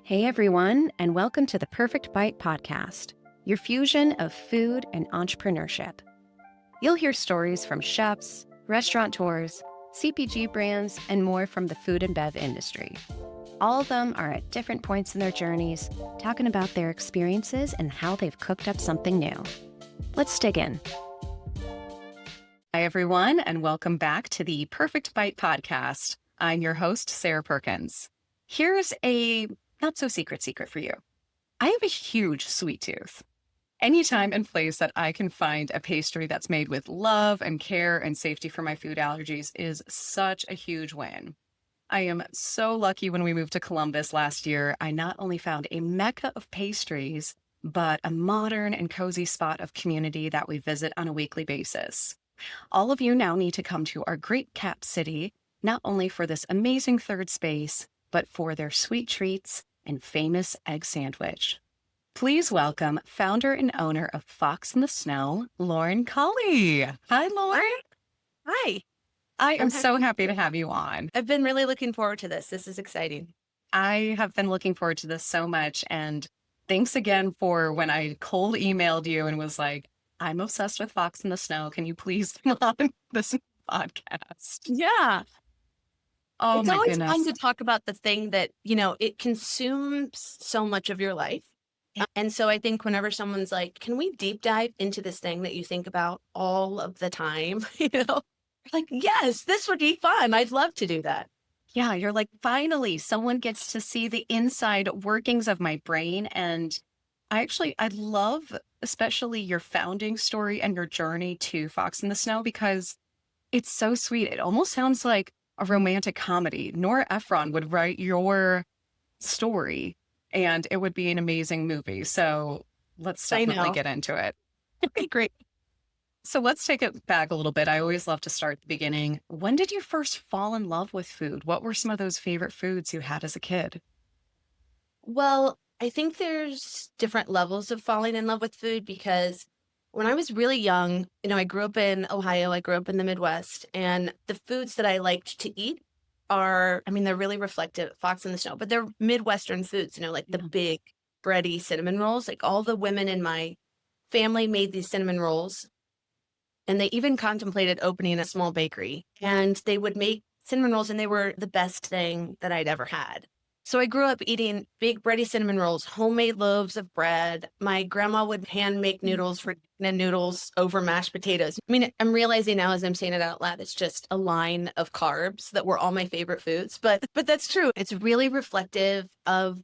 Hey everyone, and welcome to the Perfect Bite podcast, your fusion of food and entrepreneurship. You'll hear stories from chefs, restaurateurs, CPG brands, and more from the food and bev industry. All of them are at different points in their journeys, talking about their experiences and how they've cooked up something new. Let's dig in. Hi everyone, and welcome back to the Perfect Bite podcast. I'm your host, Sarah Perkins. Here's a not so secret for you. I have a huge sweet tooth. Anytime and place that I can find a pastry that's made with love and care and safety for my food allergies is such a huge win. I am so lucky when we moved to Columbus last year, I not only found a mecca of pastries, but a modern and cozy spot of community that we visit on a weekly basis. All of you now need to come to our great cap city, not only for this amazing third space, but for their sweet treats and famous egg sandwich. Please welcome founder and owner of Fox in the Snow, Lauren Culley. Hi, Lauren. Hi. I am so happy to have you on. I've been really looking forward to this. This is exciting. I have been looking forward to this so much. And thanks again for when I cold emailed you and was like, I'm obsessed with Fox in the Snow. Can you please come on this podcast? Yeah. Oh, It's my always goodness. fun to talk about the thing that, it consumes so much of your life. And so I think whenever someone's like, can we deep dive into this thing that you think about all of the time? Like, yes, this would be fun. I'd love to do that. Yeah, you're like, finally, someone gets to see the inside workings of my brain. And I love especially your founding story and your journey to Fox in the Snow because it's so sweet. It almost sounds like a romantic comedy. Nora Ephron would write your story and it would be an amazing movie. So let's definitely get into it. Okay, great. So let's take it back a little bit. I always love to start at the beginning. When did you first fall in love with food? What were some of those favorite foods you had as a kid? Well, I think there's different levels of falling in love with food because when I was really young, I grew up in Ohio, I grew up in the Midwest, and the foods that I liked to eat they're really reflective of Fox in the Snow, but they're Midwestern foods, like the big bready cinnamon rolls. Like all the women in my family made these cinnamon rolls, and they even contemplated opening a small bakery, and they would make cinnamon rolls, and they were the best thing that I'd ever had. So I grew up eating big bready cinnamon rolls, homemade loaves of bread. My grandma would hand make noodles for noodles over mashed potatoes. I'm realizing now as I'm saying it out loud, it's just a line of carbs that were all my favorite foods. But that's true. It's really reflective of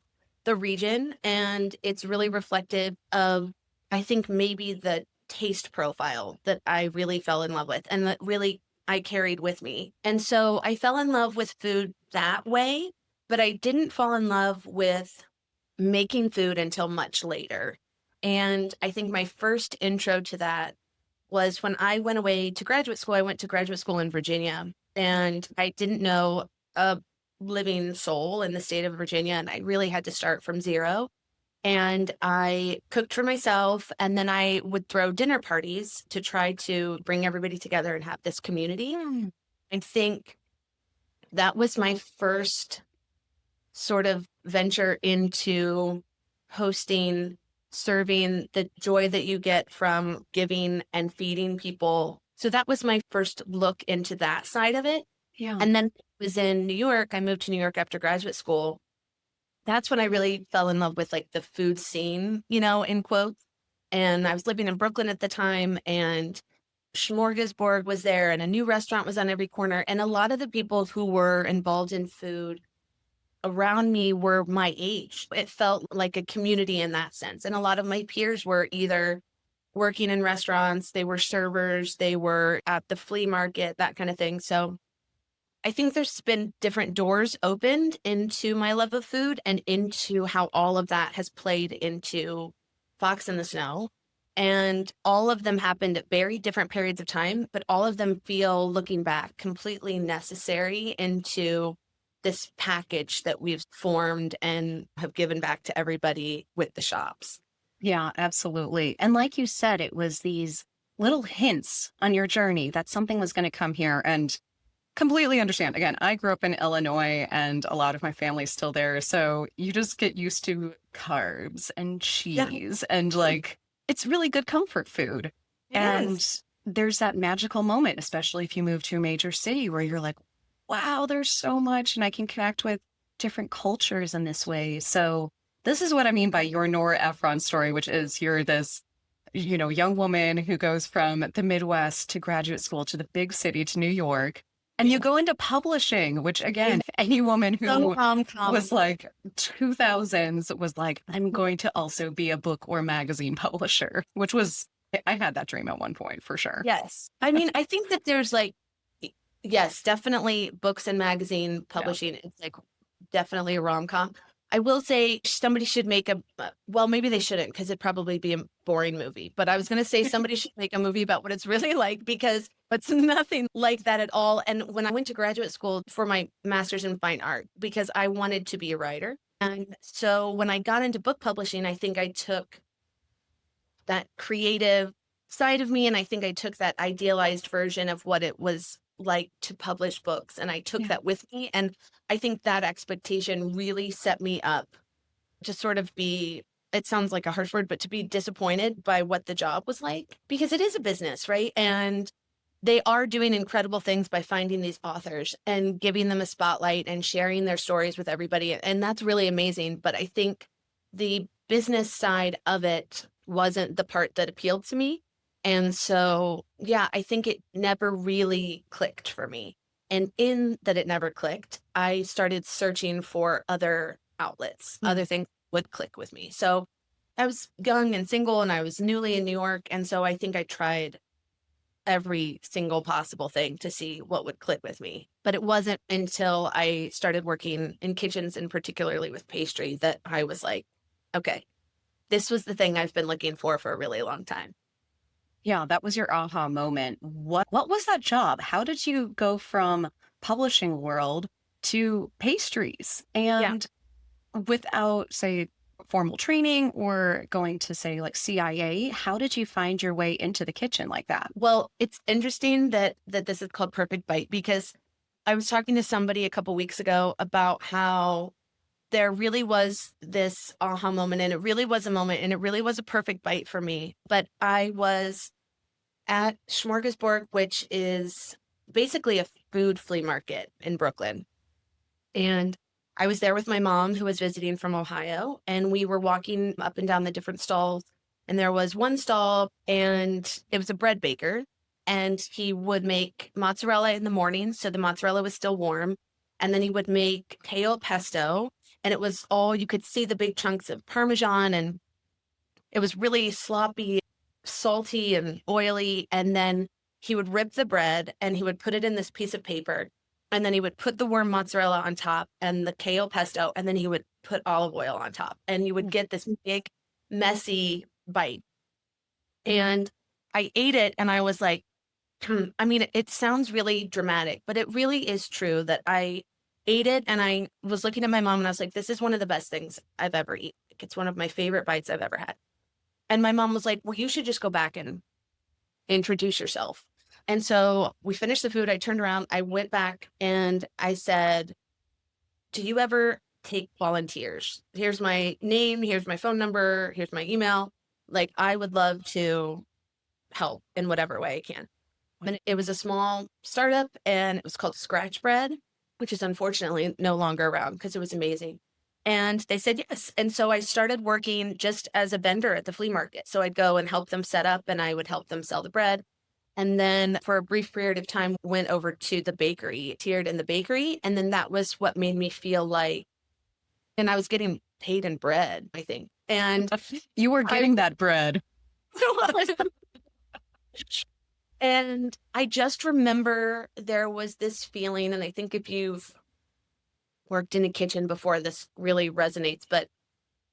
the region, and it's really reflective of, I think, maybe the taste profile that I really fell in love with and that really I carried with me. And so I fell in love with food that way. But I didn't fall in love with making food until much later. And I think my first intro to that was when I went away to graduate school. I went to graduate school in Virginia, and I didn't know a living soul in the state of Virginia. And I really had to start from zero. And I cooked for myself, and then I would throw dinner parties to try to bring everybody together and have this community. I think that was my first sort of venture into hosting, serving, the joy that you get from giving and feeding people. So that was my first look into that side of it. Yeah. And then it was in New York. I moved to New York after graduate school. That's when I really fell in love with like the food scene, in quotes. And I was living in Brooklyn at the time, and Smorgasburg was there, and a new restaurant was on every corner. And a lot of the people who were involved in food around me were my age. It felt like a community in that sense. And a lot of my peers were either working in restaurants, they were servers, they were at the flea market, that kind of thing. So I think there's been different doors opened into my love of food and into how all of that has played into Fox in the Snow. And all of them happened at very different periods of time, but all of them feel, looking back, completely necessary into this package that we've formed and have given back to everybody with the shops. Yeah, absolutely. And like you said, it was these little hints on your journey that something was going to come here. And completely understand. Again, I grew up in Illinois and a lot of my family's still there. So you just get used to carbs and Yeah, cheese and like it's really good comfort food. it is. And there's that magical moment, especially if you move to a major city where you're like, wow, there's so much and I can connect with different cultures in this way. So this is what I mean by your Nora Ephron story, which is you're this young woman who goes from the Midwest to graduate school to the big city to New York. And you go into publishing, which I again, any woman so who rom-com. was like 2000s was like, I'm going to also be a book or magazine publisher, which was, I had that dream at one point for sure. Yes. I mean, I think that there's like, yes, definitely books and magazine Yeah. publishing. It's like definitely a rom-com. I will say somebody should make well, maybe they shouldn't because it'd probably be a boring movie. But I was going to say somebody should make a movie about what it's really like because it's nothing like that at all. And when I went to graduate school for my master's in fine art, because I wanted to be a writer. And so when I got into book publishing, I think I took that creative side of me. And I think I took that idealized version of what it was like to publish books. And I took Yeah. that with me. And I think that expectation really set me up to sort of be, it sounds like a harsh word, but to be disappointed by what the job was like, because it is a business, right? And they are doing incredible things by finding these authors and giving them a spotlight and sharing their stories with everybody. And that's really amazing. But I think the business side of it wasn't the part that appealed to me. And so, yeah, I think it never really clicked for me. And in that it never clicked, I started searching for other outlets, other things would click with me. So I was young and single and I was newly in New York. And so I think I tried every single possible thing to see what would click with me. But it wasn't until I started working in kitchens and particularly with pastry that I was like, okay, this was the thing I've been looking for a really long time. Yeah, that was your aha moment. What was that job? How did you go from publishing world to pastries? Yeah. And without, say, formal training or going to, say, like CIA, how did you find your way into the kitchen like that? Well, it's interesting that this is called Perfect Bite because I was talking to somebody a couple weeks ago about how there really was this aha moment, and it really was a moment, and it really was a perfect bite for me. But I was at Smorgasburg, which is basically a food flea market in Brooklyn. And I was there with my mom, who was visiting from Ohio, and we were walking up and down the different stalls. And there was one stall, and it was a bread baker, and he would make mozzarella in the morning, so the mozzarella was still warm. And then he would make kale pesto, and it was all, you could see the big chunks of Parmesan, and it was really sloppy, salty, and oily. And then he would rip the bread and he would put it in this piece of paper. And then he would put the warm mozzarella on top and the kale pesto. And then he would put olive oil on top. And you would get this big, messy bite. And I ate it and I was like, I mean, it sounds really dramatic, but it really is true that I ate it and I was looking at my mom and I was like, this is one of the best things I've ever eaten. It's one of my favorite bites I've ever had. And my mom was like, well, you should just go back and introduce yourself. And so we finished the food. I turned around, I went back and I said, do you ever take volunteers? Here's my name. Here's my phone number. Here's my email. Like, I would love to help in whatever way I can. And it was a small startup and it was called Scratch Bread, which is unfortunately no longer around because it was amazing. And they said yes. And so I started working just as a vendor at the flea market. So I'd go and help them set up and I would help them sell the bread. And then for a brief period of time, went over to the bakery, tiered in the bakery. And then that was what made me feel like, and I was getting paid in bread, I think. And You were getting that bread. and I just remember there was this feeling, and I think if you've worked in a kitchen before, this really resonates, but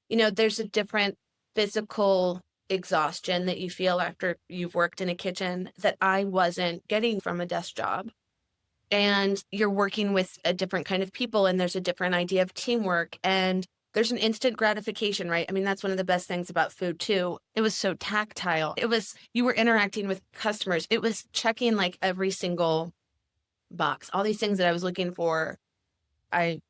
there's a different physical exhaustion that you feel after you've worked in a kitchen that I wasn't getting from a desk job. And you're working with a different kind of people and there's a different idea of teamwork and there's an instant gratification, right? I mean, that's one of the best things about food too. It was so tactile. You were interacting with customers. It was checking like every single box. All these things that I was looking for, I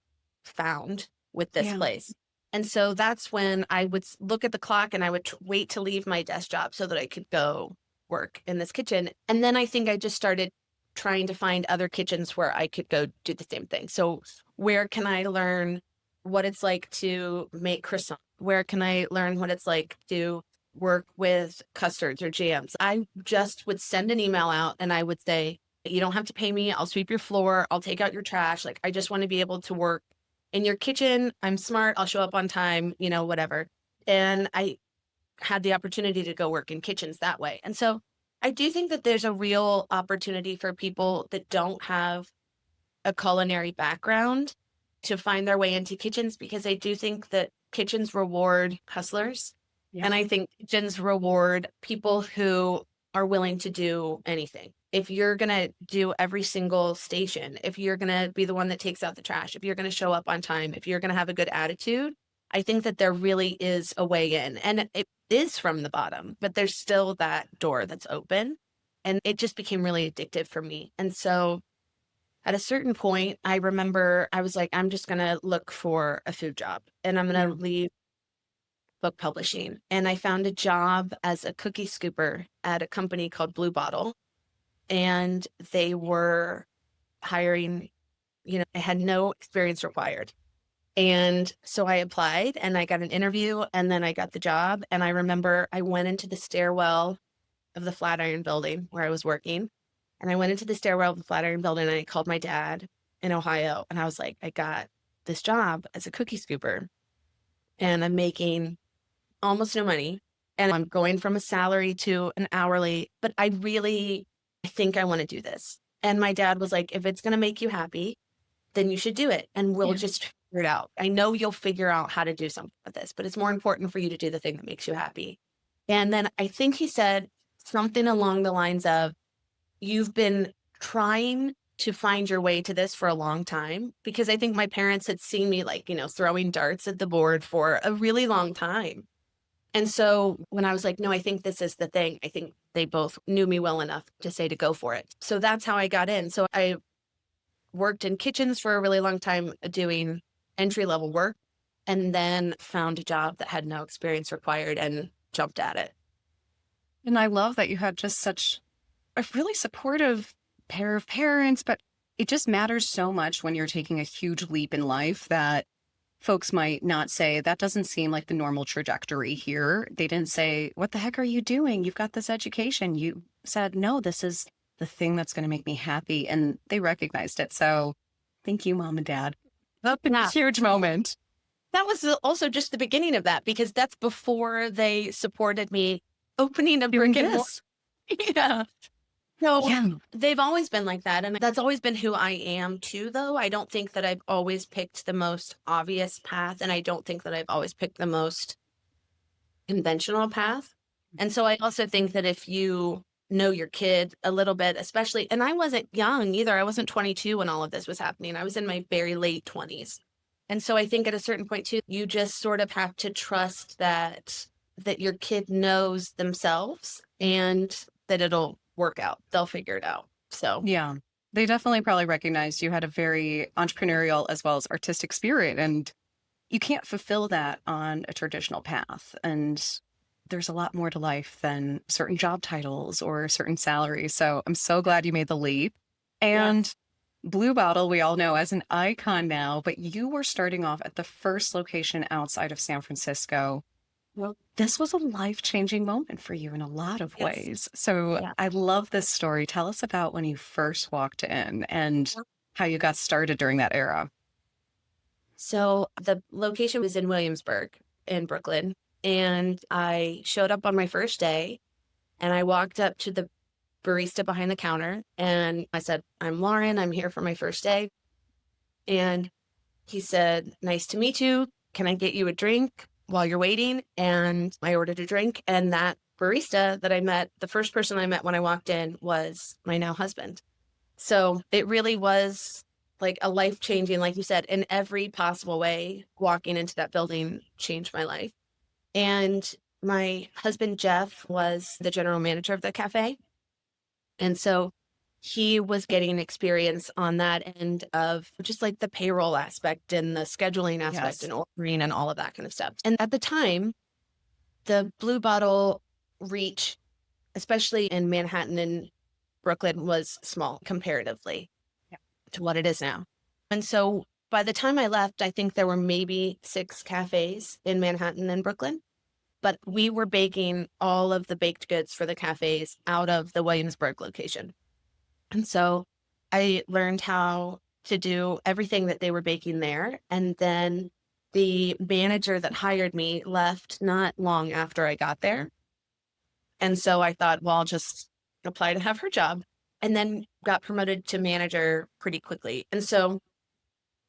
found with this Yeah. place. And so that's when I would look at the clock and I would wait to leave my desk job so that I could go work in this kitchen. And then I think I just started trying to find other kitchens where I could go do the same thing. So where can I learn what it's like to make croissants? Where can I learn what it's like to work with custards or jams? I just would send an email out and I would say, you don't have to pay me. I'll sweep your floor. I'll take out your trash. Like, I just want to be able to work in your kitchen. I'm smart. I'll show up on time, whatever. And I had the opportunity to go work in kitchens that way. And so I do think that there's a real opportunity for people that don't have a culinary background to find their way into kitchens, because I do think that kitchens reward hustlers. Yeah. And I think kitchens reward people who are willing to do anything. If you're going to do every single station, if you're going to be the one that takes out the trash, if you're going to show up on time, if you're going to have a good attitude, I think that there really is a way in. And it is from the bottom, but there's still that door that's open. And it just became really addictive for me. And so at a certain point, I remember I was like, I'm just going to look for a food job and I'm going to leave book publishing. And I found a job as a cookie scooper at a company called Blue Bottle. And they were hiring, I had no experience required. And so I applied and I got an interview and then I got the job. And I remember I went into the stairwell of the Flatiron building where I was working. And I went into the stairwell of the Flatiron building and I called my dad in Ohio. And I was like, I got this job as a cookie scooper and I'm making almost no money. And I'm going from a salary to an hourly, but I think I want to do this. And my dad was like, if it's going to make you happy, then you should do it. And we'll just figure it out. I know you'll figure out how to do something with this, but it's more important for you to do the thing that makes you happy. And then I think he said something along the lines of, you've been trying to find your way to this for a long time, because I think my parents had seen me throwing darts at the board for a really long time. And so when I was like, no, I think this is the thing, I think they both knew me well enough to say to go for it. So that's how I got in. So I worked in kitchens for a really long time doing entry-level work, and then found a job that had no experience required and jumped at it. And I love that you had just such a really supportive pair of parents, but it just matters so much when you're taking a huge leap in life that folks might not say, that doesn't seem like the normal trajectory here. They didn't say, what the heck are you doing? You've got this education. You said, no, this is the thing that's going to make me happy. And they recognized it. So thank you, Mom and Dad. That's a huge moment. That was also just the beginning of that, because that's before they supported me opening a brick and mortar. Yeah. So they've always been like that. And that's always been who I am too, though. I don't think that I've always picked the most obvious path. And I don't think that I've always picked the most conventional path. And so I also think that if you know your kid a little bit, especially, and I wasn't young either. I wasn't 22 when all of this was happening. I was in my very late 20s. And so I think at a certain point too, you just sort of have to trust that your kid knows themselves and that it'll work out. They'll figure it out. So yeah, they definitely probably recognized you had a very entrepreneurial as well as artistic spirit, and you can't fulfill that on a traditional path. And there's a lot more to life than certain job titles or certain salaries. So I'm so glad you made the leap. And Blue Bottle, we all know as an icon now, but you were starting off at the first location outside of San Francisco. Well, this was a life-changing moment for you in a lot of ways. So I love this story. Tell us about when you first walked in and how you got started during that era. So the location was in Williamsburg in Brooklyn. And I showed up on my first day and I walked up to the barista behind the counter and I said, I'm Lauren. I'm here for my first day. And he said, nice to meet you. Can I get you a drink while you're waiting? And I ordered a drink. And that barista that I met, the first person I met when I walked in, was my now husband. So it really was like a life-changing, like you said, in every possible way. Walking into that building changed my life. And my husband, Jeff, was the general manager of the cafe. And so he was getting experience on that end of just like the payroll aspect and the scheduling aspect Yes. and ordering and all of that kind of stuff. And at the time, the Blue Bottle reach, especially in Manhattan and Brooklyn, was small comparatively to what it is now. And so by the time I left, I think there were maybe 6 cafes in Manhattan and Brooklyn, but we were baking all of the baked goods for the cafes out of the Williamsburg location. And so I learned how to do everything that they were baking there. And then the manager that hired me left not long after I got there. And so I thought, well, I'll just apply to have her job, and then got promoted to manager pretty quickly. And so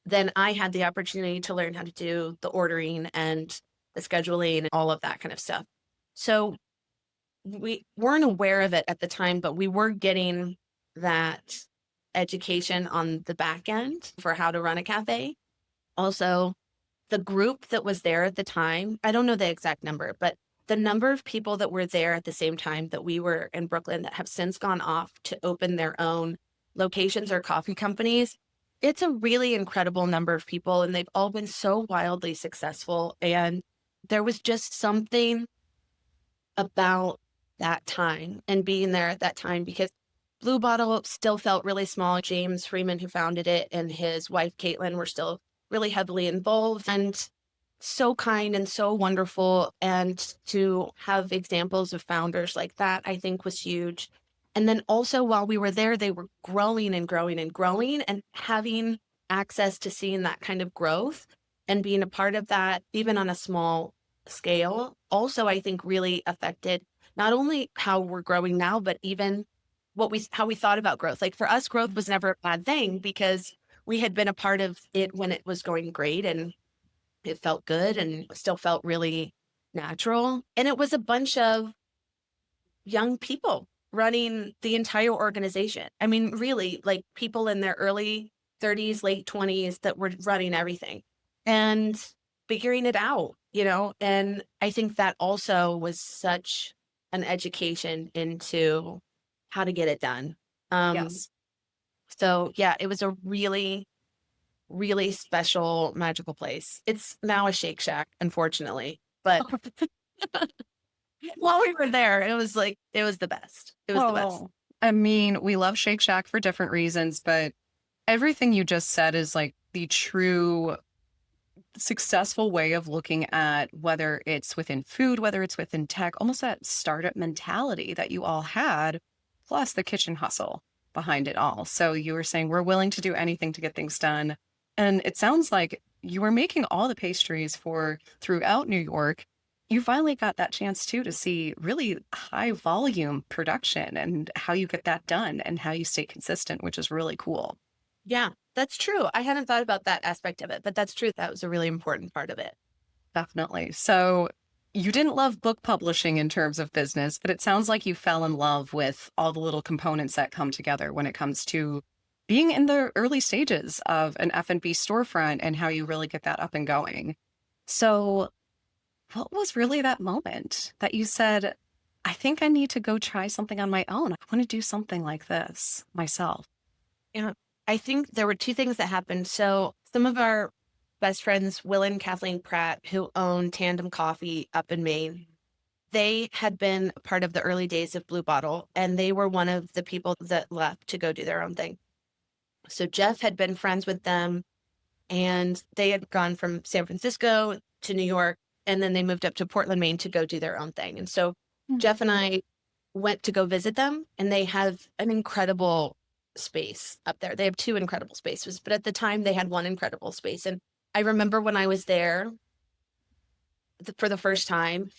then I had the opportunity to learn how to do the ordering and the scheduling and all of that kind of stuff. So we weren't aware of it at the time, but we were getting that education on the back end for how to run a cafe. Also, the group that was there at the time, I don't know the exact number, but the number of people that were there at the same time that we were in Brooklyn that have since gone off to open their own locations or coffee companies, it's a really incredible number of people, and they've all been so wildly successful. And there was just something about that time and being there at that time, because Blue Bottle still felt really small. James Freeman, who founded it, and his wife, Caitlin, were still really heavily involved and so kind and so wonderful. And to have examples of founders like that, I think, was huge. And then also while we were there, they were growing and growing and growing, and having access to seeing that kind of growth and being a part of that, even on a small scale, also, I think, really affected not only how we're growing now, but even how we thought about growth. Like for us, growth was never a bad thing because we had been a part of it when it was going great and it felt good and still felt really natural. And it was a bunch of young people running the entire organization. I mean, really, like people in their early 30s, late 20s that were running everything and figuring it out, And I think that also was such an education into how to get it done. Yes. So yeah, it was a really, really special, magical place. It's now a Shake Shack, unfortunately, but while we were there, it was the best. It was the best. I mean, we love Shake Shack for different reasons, but everything you just said is like the true successful way of looking at whether it's within food, whether it's within tech, almost that startup mentality that you all had, plus the kitchen hustle behind it all. So you were saying we're willing to do anything to get things done. And it sounds like you were making all the pastries for throughout New York. You finally got that chance too to see really high volume production and how you get that done and how you stay consistent, which is really cool. Yeah, that's true. I hadn't thought about that aspect of it, but that's true. That was a really important part of it. Definitely. So you didn't love book publishing in terms of business, but it sounds like you fell in love with all the little components that come together when it comes to being in the early stages of an F&B storefront and how you really get that up and going. So what was really that moment that you said, I think I need to go try something on my own? I want to do something like this myself. Yeah, I think there were 2 things that happened. So some of our best friends, Will and Kathleen Pratt, who own Tandem Coffee up in Maine, they had been a part of the early days of Blue Bottle, and they were one of the people that left to go do their own thing. So Jeff had been friends with them, and they had gone from San Francisco to New York, and then they moved up to Portland, Maine to go do their own thing. And so Jeff and I went to go visit them, and they have an incredible space up there. They have 2 incredible spaces, but at the time they had one incredible space. And I remember when I was there for the first time,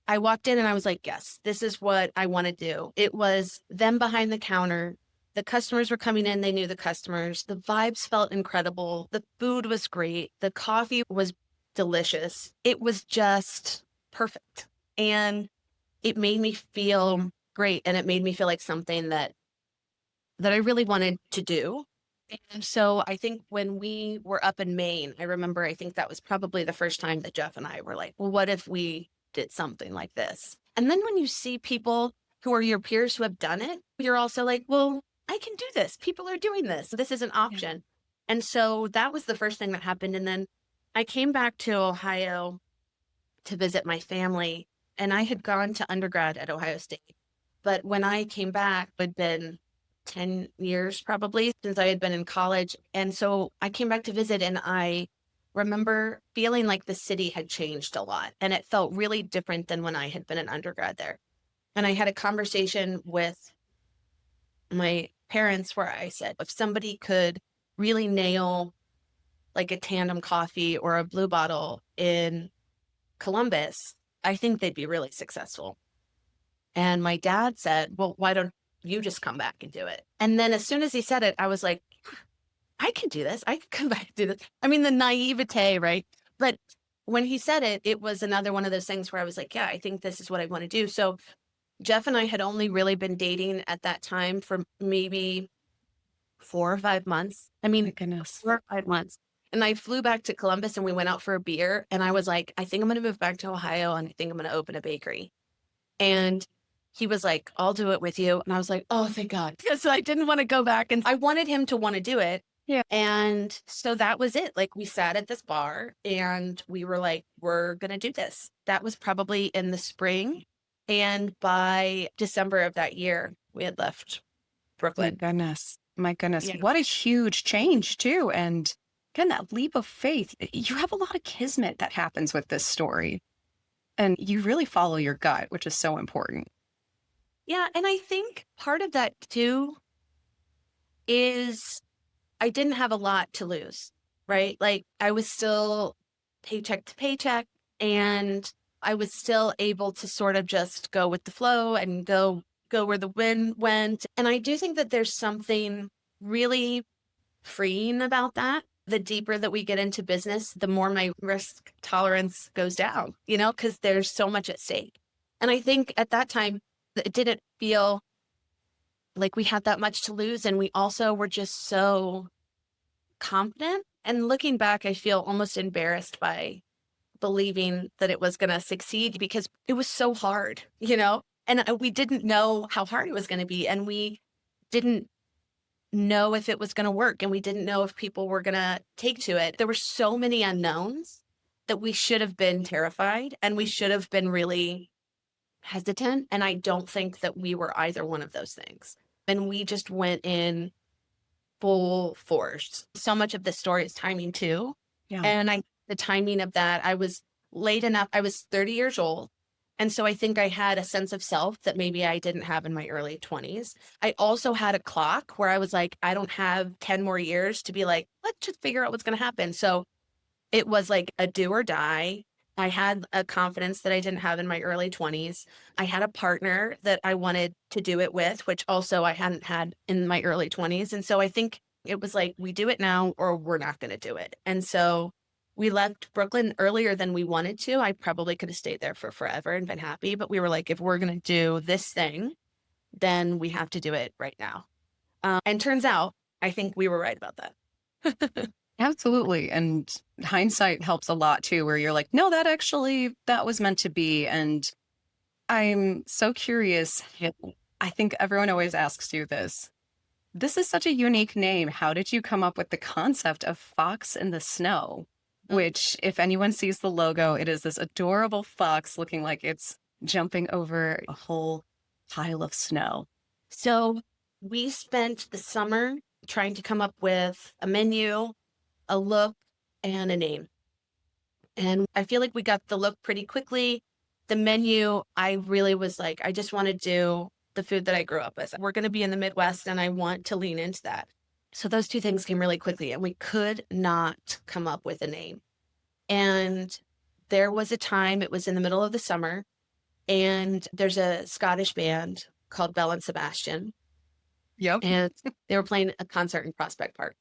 I walked in and I was like, yes, this is what I want to do. It was them behind the counter. The customers were coming in. They knew the customers. The vibes felt incredible. The food was great. The coffee was delicious. It was just perfect. And it made me feel great. And it made me feel like something that I really wanted to do. And so I think when we were up in Maine, I think that was probably the first time that Jeff and I were like, well, what if we did something like this? And then when you see people who are your peers who have done it, you're also like, well, I can do this. People are doing this. This is an option. And so that was the first thing that happened. And then I came back to Ohio to visit my family, and I had gone to undergrad at Ohio State. But when I came back, it had been 10 years probably since I had been in college. And so I came back to visit, and I remember feeling like the city had changed a lot, and it felt really different than when I had been an undergrad there. And I had a conversation with my parents where I said, if somebody could really nail like a tandem coffee or a blue bottle in Columbus, I think they'd be really successful. And my dad said, well, why don't you just come back and do it? And then as soon as he said it, I was like, I can do this. I can come back and do this. I mean, the naivete, right? But when he said it, it was another one of those things where I was like, yeah, I think this is what I want to do. So Jeff and I had only really been dating at that time for maybe 4 or 5 months. I mean, My goodness. 4 or 5 months. And I flew back to Columbus and we went out for a beer. And I was like, I think I'm going to move back to Ohio and I think I'm going to open a bakery. And he was like, I'll do it with you. And I was like, oh, thank God. Because I didn't want to go back. And I wanted him to want to do it. Yeah. And so that was it. Like we sat at this bar and we were like, we're going to do this. That was probably in the spring. And by December of that year, we had left Brooklyn. My goodness. My goodness. Yeah. What a huge change, too. And again, that leap of faith. You have a lot of kismet that happens with this story. And you really follow your gut, which is so important. Yeah. And I think part of that, too, is I didn't have a lot to lose, right? Like I was still paycheck to paycheck, and I was still able to sort of just go with the flow and go where the wind went. And I do think that there's something really freeing about that. The deeper that we get into business, the more my risk tolerance goes down, because there's so much at stake. And I think at that time, it didn't feel like we had that much to lose. And we also were just so confident. And looking back, I feel almost embarrassed by believing that it was going to succeed because it was so hard, and we didn't know how hard it was going to be. And we didn't know if it was going to work. And we didn't know if people were going to take to it. There were so many unknowns that we should have been terrified and we should have been really hesitant. And I don't think that we were either one of those things. And we just went in full force. So much of the story is timing too. Yeah. And the timing of that, I was late enough. I was 30 years old. And so I think I had a sense of self that maybe I didn't have in my early 20s. I also had a clock where I was like, I don't have 10 more years to be like, let's just figure out what's going to happen. So it was like a do or die. I had a confidence that I didn't have in my early 20s. I had a partner that I wanted to do it with, which also I hadn't had in my early 20s. And so I think it was like, we do it now or we're not going to do it. And so we left Brooklyn earlier than we wanted to. I probably could have stayed there for forever and been happy. But we were like, if we're going to do this thing, then we have to do it right now. And turns out, I think we were right about that. Absolutely. And hindsight helps a lot too, where you're like, no, that was meant to be. And I'm so curious. I think everyone always asks you this. This is such a unique name. How did you come up with the concept of Fox in the Snow? Which, if anyone sees the logo, it is this adorable fox looking like it's jumping over a whole pile of snow. So we spent the summer trying to come up with a menu, a look, and a name. And I feel like we got the look pretty quickly. The menu, I really was like, I just want to do the food that I grew up with. We're going to be in the Midwest, and I want to lean into that. So those two things came really quickly, and we could not come up with a name. And there was a time, it was in the middle of the summer, and there's a Scottish band called Belle and Sebastian. Yep. And they were playing a concert in Prospect Park.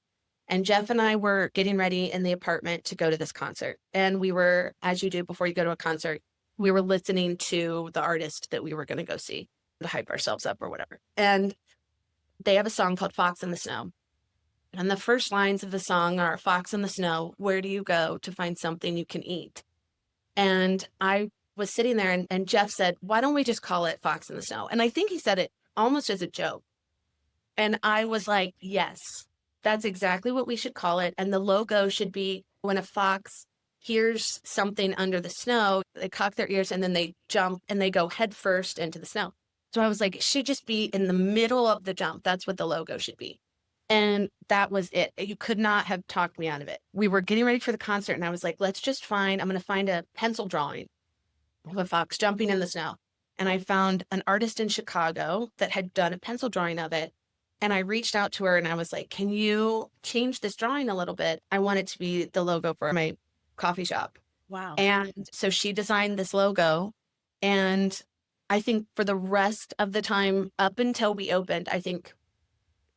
And Jeff and I were getting ready in the apartment to go to this concert. And we were, as you do before you go to a concert, we were listening to the artist that we were going to go see to hype ourselves up or whatever. And they have a song called Fox in the Snow. And the first lines of the song are, Fox in the snow, where do you go to find something you can eat? And I was sitting there and Jeff said, why don't we just call it Fox in the Snow? And I think he said it almost as a joke. And I was like, yes, that's exactly what we should call it. And the logo should be when a fox hears something under the snow, they cock their ears and then they jump and they go head first into the snow. So I was like, it should just be in the middle of the jump. That's what the logo should be. And that was it. You could not have talked me out of it. We were getting ready for the concert and I was like, I'm going to find a pencil drawing of a fox jumping in the snow. And I found an artist in Chicago that had done a pencil drawing of it. And I reached out to her and I was like, can you change this drawing a little bit? I want it to be the logo for my coffee shop. Wow. And so she designed this logo. And I think for the rest of the time up until we opened, I think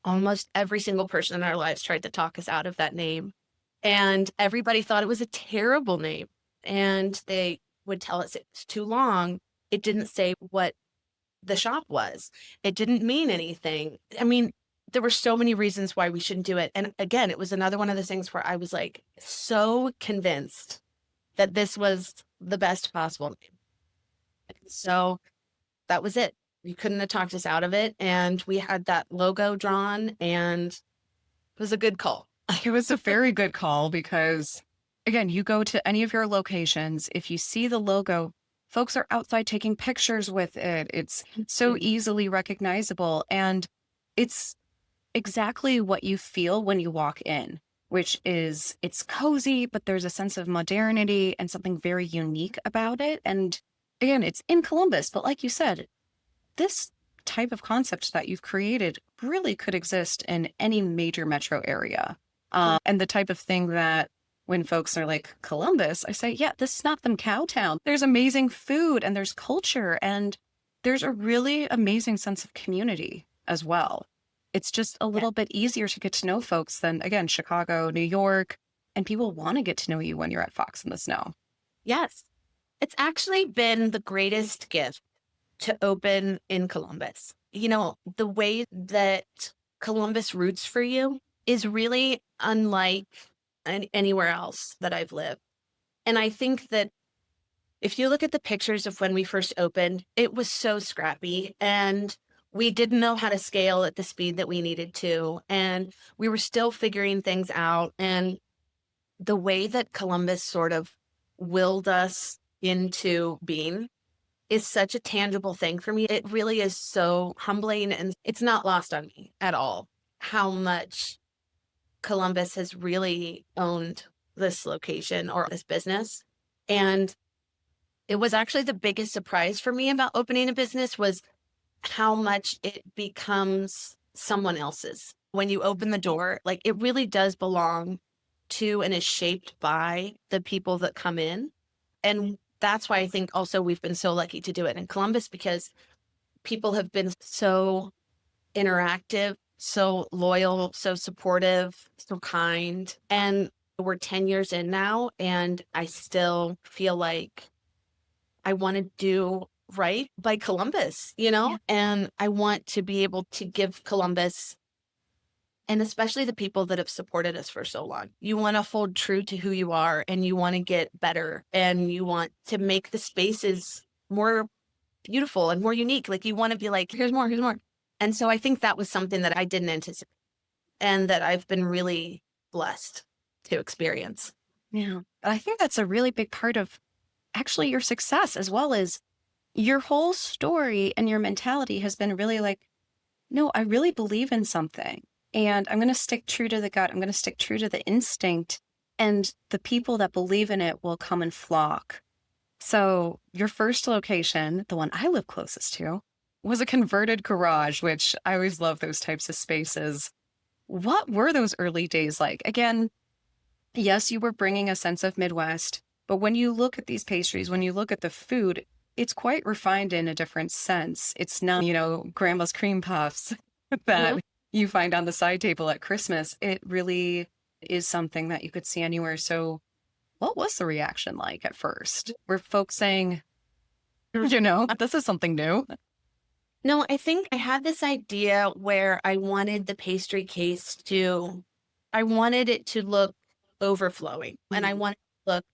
almost every single person in our lives tried to talk us out of that name. And everybody thought it was a terrible name. And they would tell us it was too long. It didn't say what the shop was. It didn't mean anything. I mean, there were so many reasons why we shouldn't do it. And again, it was another one of those things where I was like so convinced that this was the best possible name. So that was it. You couldn't have talked us out of it. And we had that logo drawn and it was a good call. It was a very good call because, again, you go to any of your locations, if you see the logo, folks are outside taking pictures with it. It's so easily recognizable. And it's exactly what you feel when you walk in, which is it's cozy, but there's a sense of modernity and something very unique about it. And again, it's in Columbus, but like you said, this type of concept that you've created really could exist in any major metro area. And the type of thing that when folks are like, Columbus, I say, yeah, this is not them Cowtown. There's amazing food and there's culture and there's a really amazing sense of community as well. It's just a little bit easier to get to know folks than, again, Chicago, New York, and people want to get to know you when you're at Fox in the Snow. Yes. It's actually been the greatest gift to open in Columbus. You know, the way that Columbus roots for you is really unlike anywhere else that I've lived. And I think that if you look at the pictures of when we first opened, it was so scrappy and we didn't know how to scale at the speed that we needed to. And we were still figuring things out. And the way that Columbus sort of willed us into being is such a tangible thing for me. It really is so humbling and it's not lost on me at all how much Columbus has really owned this location or this business. And it was actually the biggest surprise for me about opening a business was how much it becomes someone else's. When you open the door, like it really does belong to and is shaped by the people that come in. And that's why I think also we've been so lucky to do it in Columbus because people have been so interactive, so loyal, so supportive, so kind. And we're 10 years in now, and I still feel like I want to do right by Columbus, you know? Yeah. And I want to be able to give Columbus, and especially the people that have supported us for so long. You want to hold true to who you are and you want to get better and you want to make the spaces more beautiful and more unique. Like you want to be like, here's more, here's more. And so I think that was something that I didn't anticipate and that I've been really blessed to experience. Yeah. I think that's a really big part of actually your success as well as your whole story and your mentality has been really like, no, I really believe in something. And I'm going to stick true to the gut. I'm going to stick true to the instinct. And the people that believe in it will come and flock. So your first location, the one I live closest to, was a converted garage, which I always love those types of spaces. What were those early days like? Again, yes, you were bringing a sense of Midwest, but when you look at these pastries, when you look at the food, it's quite refined in a different sense. It's not, grandma's cream puffs that you find on the side table at Christmas. It really is something that you could see anywhere. So what was the reaction like at first? Were folks saying, this is something new? No, I think I had this idea where I wanted the pastry case I wanted it to look overflowing and I wanted it to look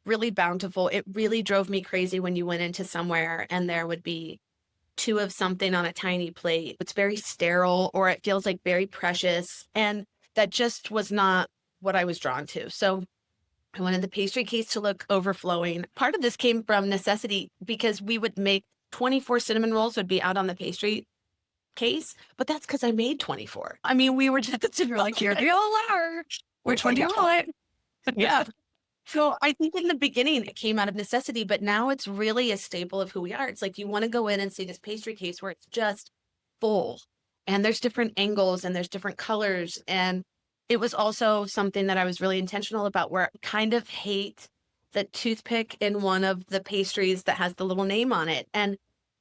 really bountiful. It really drove me crazy when you went into somewhere and there would be two of something on a tiny plate. It's very sterile, or it feels like very precious. And that just was not what I was drawn to. So I wanted the pastry case to look overflowing. Part of this came from necessity because we would make 24 cinnamon rolls would be out on the pastry case, but that's because I made 24. I mean, we were just You're like, you're the hour. Which one do you want? yeah. So I think in the beginning it came out of necessity, but now it's really a staple of who we are. It's like you want to go in and see this pastry case where it's just full and there's different angles and there's different colors. And it was also something that I was really intentional about, where I kind of hate the toothpick in one of the pastries that has the little name on it. And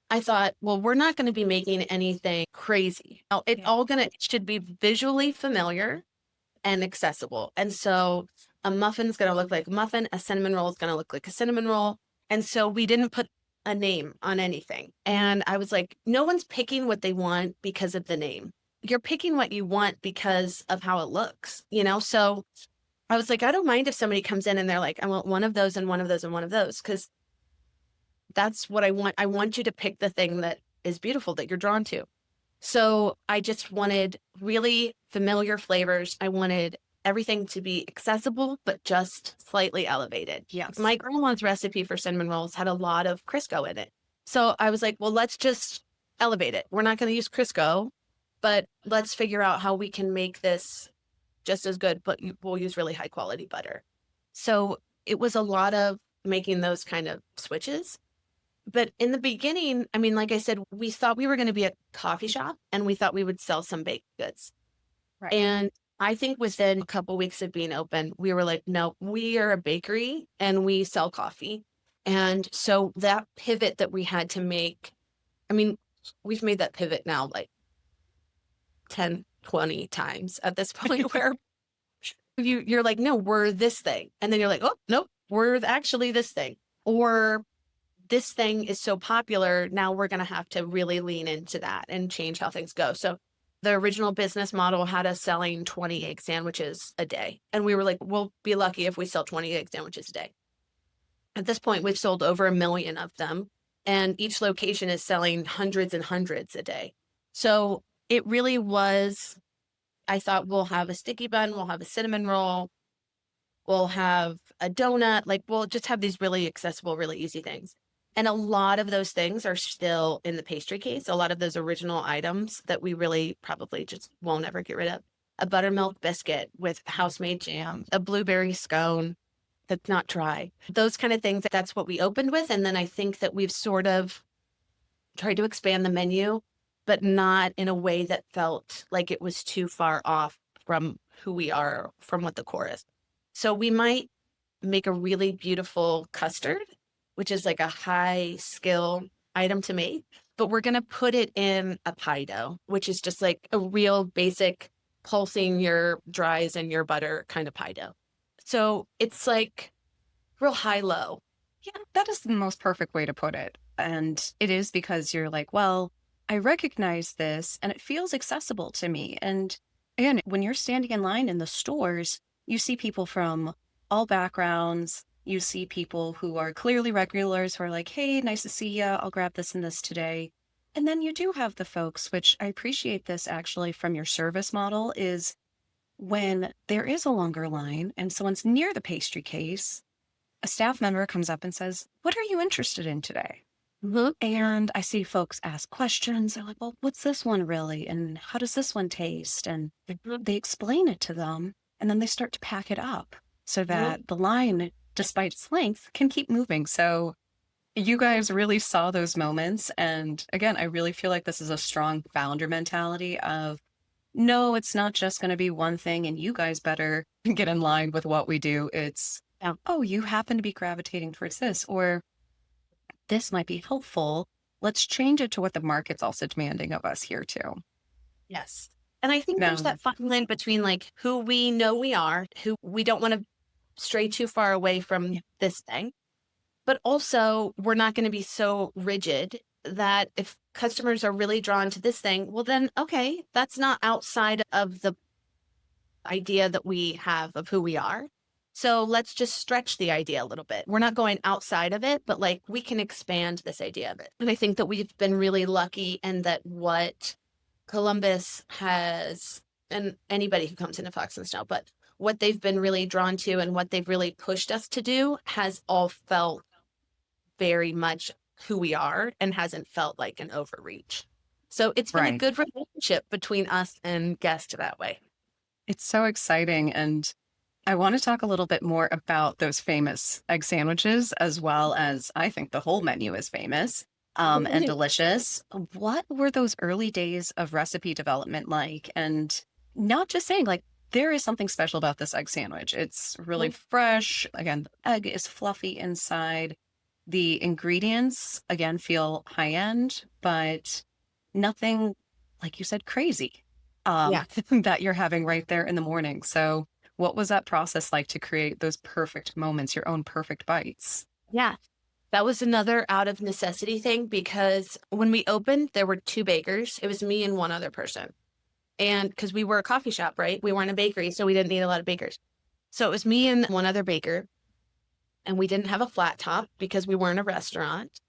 I thought, well, we're not going to be making anything crazy. It should be visually familiar and accessible. And so a muffin's going to look like a muffin. A cinnamon roll is going to look like a cinnamon roll. And so we didn't put a name on anything. And I was like, no one's picking what they want because of the name. You're picking what you want because of how it looks, you know? So I was like, I don't mind if somebody comes in and they're like, I want one of those and one of those and one of those, because that's what I want. I want you to pick the thing that is beautiful, that you're drawn to. So I just wanted really familiar flavors. I wanted everything to be accessible, but just slightly elevated. Yes. My grandma's recipe for cinnamon rolls had a lot of Crisco in it. So I was like, well, let's just elevate it. We're not going to use Crisco, but let's figure out how we can make this just as good, but we'll use really high quality butter. So it was a lot of making those kind of switches. But in the beginning, I mean, like I said, we thought we were going to be a coffee shop and we thought we would sell some baked goods. Right. And I think within a couple weeks of being open, we were like, no, we are a bakery and we sell coffee. And so that pivot that we had to make, I mean, we've made that pivot now like 10, 20 times at this point where you're like, no, we're this thing. And then you're like, oh, nope, we're actually this thing. Or this thing is so popular, now we're going to have to really lean into that and change how things go. So the original business model had us selling 20 egg sandwiches a day. And we were like, we'll be lucky if we sell 20 egg sandwiches a day. At this point, we've sold over 1 million of them. And each location is selling hundreds and hundreds a day. So it really was, I thought we'll have a sticky bun, we'll have a cinnamon roll, we'll have a donut, like we'll just have these really accessible, really easy things. And a lot of those things are still in the pastry case. A lot of those original items that we really probably just won't ever get rid of. A buttermilk biscuit with house-made jam, a blueberry scone that's not dry. Those kind of things, that's what we opened with. And then I think that we've sort of tried to expand the menu, but not in a way that felt like it was too far off from who we are, from what the core is. So we might make a really beautiful custard, which is like a high skill item to make, but we're going to put it in a pie dough, which is just like a real basic pulsing your dries and your butter kind of pie dough. So it's like real high-low. Yeah, that is the most perfect way to put it. And it is because you're like, well, I recognize this and it feels accessible to me. And again, when you're standing in line in the stores, you see people from all backgrounds. You see people who are clearly regulars who are like, hey, nice to see you. I'll grab this and this today. And then you do have the folks, which I appreciate this actually from your service model, is when there is a longer line and someone's near the pastry case, a staff member comes up and says, what are you interested in today? Mm-hmm. And I see folks ask questions. They're like, well, what's this one really? And how does this one taste? And they explain it to them. And then they start to pack it up so that the line, despite its length, can keep moving. So you guys really saw those moments. And again, I really feel like this is a strong founder mentality of, no, it's not just going to be one thing and you guys better get in line with what we do. It's, oh, you happen to be gravitating towards this, or this might be helpful. Let's change it to what the market's also demanding of us here too. Yes. And I think there's that fine line between like who we know we are, who we don't want to stray too far away from this thing, but also we're not going to be so rigid that if customers are really drawn to this thing, well then, okay, that's not outside of the idea that we have of who we are. So let's just stretch the idea a little bit. We're not going outside of it, but like we can expand this idea of it. And I think that we've been really lucky and that what Columbus has, and anybody who comes into Fox and Snow, but what they've been really drawn to and what they've really pushed us to do has all felt very much who we are and hasn't felt like an overreach. So it's been a Right. good relationship between us and guests that way. It's so exciting. And I want to talk a little bit more about those famous egg sandwiches, as well as I think the whole menu is famous and delicious. What were those early days of recipe development like? And not just saying, like, there is something special about this egg sandwich. It's really fresh. Again, the egg is fluffy inside. The ingredients, again, feel high end, but nothing, like you said, crazy Yeah. that you're having right there in the morning. So, what was that process like to create those perfect moments, your own perfect bites? Yeah. That was another out of necessity thing because when we opened, there were two bakers. It was me and one other person. And because we were a coffee shop, right? We weren't a bakery, so we didn't need a lot of bakers. So it was me and one other baker. And we didn't have a flat top because we weren't a restaurant.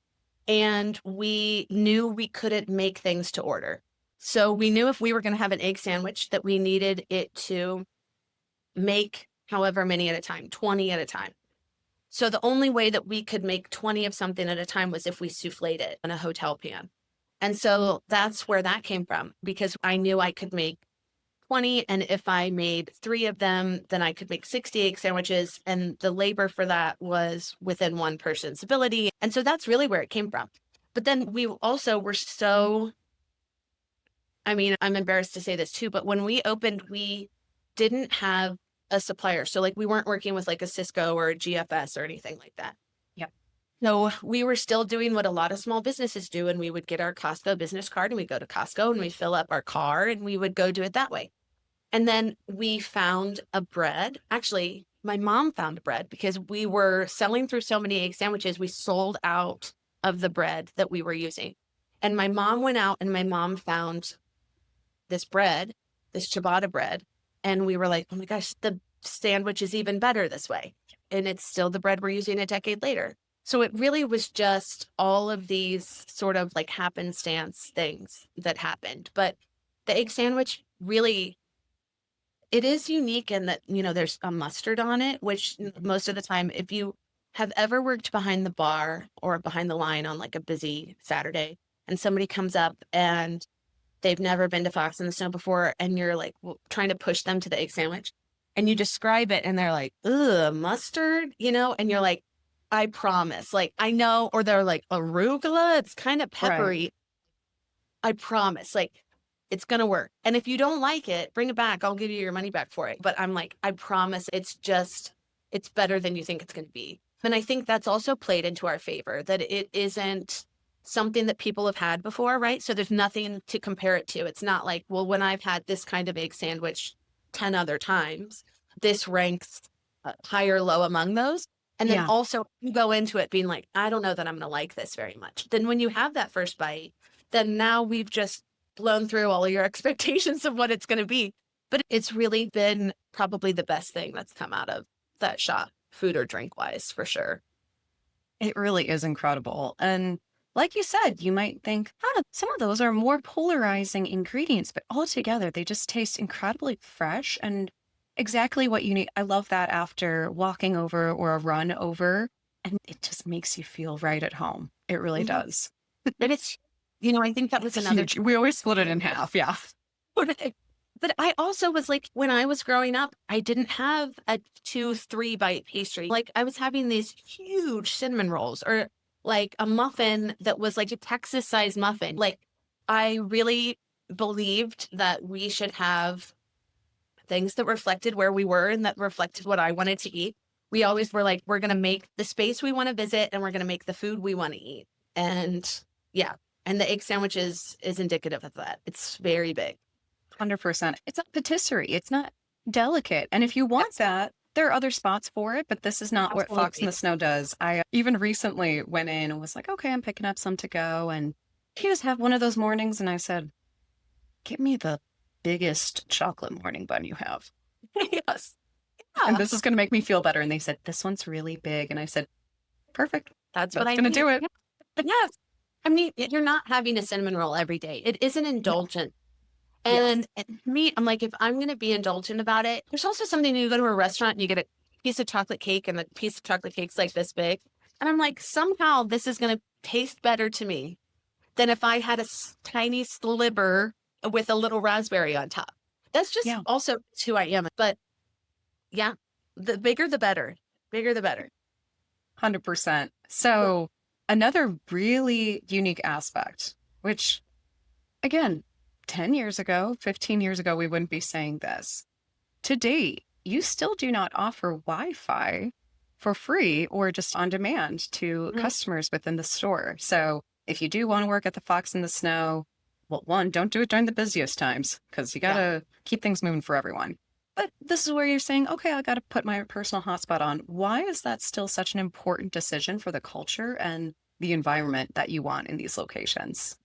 And we knew we couldn't make things to order. So we knew if we were going to have an egg sandwich that we needed it to make however many at a time, 20 at a time. So the only way that we could make 20 of something at a time was if we souffled it in a hotel pan. And so that's where that came from because I knew I could make 20. And if I made 3 of them, then I could make 60 egg sandwiches. And the labor for that was within one person's ability. And so that's really where it came from. But then we also were so, I mean, I'm embarrassed to say this too, but when we opened, we didn't have a supplier. So like we weren't working with like a Cisco or a GFS or anything like that. Yep. So we were still doing what a lot of small businesses do. And we would get our Costco business card and we'd go to Costco and we'd fill up our car and we would go do it that way. And then we found a bread. Actually, my mom found a bread because we were selling through so many egg sandwiches. We sold out of the bread that we were using. And my mom went out and my mom found this bread, this ciabatta bread. And we were like, oh my gosh, the sandwich is even better this way. And it's still the bread we're using a decade later. So it really was just all of these sort of like happenstance things that happened. But the egg sandwich really, it is unique in that, you know, there's a mustard on it, which most of the time, if you have ever worked behind the bar or behind the line on like a busy Saturday and somebody comes up and they've never been to Fox in the Snow before, and you're like trying to push them to the egg sandwich, and you describe it, and they're like, "Ugh, mustard," you know, and you're like, "I promise." Like I know, or they're like arugula. It's kind of peppery. Right. I promise. Like it's gonna work. And if you don't like it, bring it back. I'll give you your money back for it. But I'm like, I promise. It's better than you think it's gonna be. And I think that's also played into our favor that it isn't something that people have had before, right? So there's nothing to compare it to. It's not like, well, when I've had this kind of egg sandwich 10 other times, this ranks high or low among those. And then also you go into it being like, I don't know that I'm going to like this very much. Then when you have that first bite, then now we've just blown through all of your expectations of what it's going to be. But it's really been probably the best thing that's come out of that shop, food or drink wise, for sure. It really is incredible. And like you said, you might think, some of those are more polarizing ingredients, but altogether, they just taste incredibly fresh and exactly what you need. I love that after walking over or a run over, and it just makes you feel right at home. It really does. And it's, you know, I think that was another. Huge. We always split it in half. Yeah. But I also was like, when I was growing up, I didn't have a 2-3 bite pastry. Like I was having these huge cinnamon rolls or like a muffin that was like a Texas sized muffin. Like I really believed that we should have things that reflected where we were and that reflected what I wanted to eat. We always were like, we're going to make the space we want to visit and we're going to make the food we want to eat. And yeah. And the egg sandwich is indicative of that. It's very big. 100%. It's not patisserie. It's not delicate. And if you want that, there are other spots for it, but this is not what Fox in the Snow does. I even recently went in and was like, okay, I'm picking up some to go. And he just have one of those mornings. And I said, give me the biggest chocolate morning bun you have. Yes. and this is going to make me feel better. And they said, this one's really big. And I said, perfect. That's That's what I going to need. do it. Yes. I mean, you're not having a cinnamon roll every day. It is an indulgent. Yes. And me, I'm like, if I'm going to be indulgent about it, there's also something you go to a restaurant and you get a piece of chocolate cake and the piece of chocolate cake's like this big. And I'm like, somehow this is going to taste better to me than if I had a tiny sliver with a little raspberry on top. That's just also who I am. But yeah, the bigger, the better. Bigger, the better. 100%. So another really unique aspect, which again, 10 years ago, 15 years ago, we wouldn't be saying this. To date, you still do not offer Wi-Fi for free or just on demand to customers within the store. So if you do want to work at the Fox in the Snow, well, one, don't do it during the busiest times because you got to keep things moving for everyone. But this is where you're saying, okay, I got to put my personal hotspot on. Why is that still such an important decision for the culture and the environment that you want in these locations?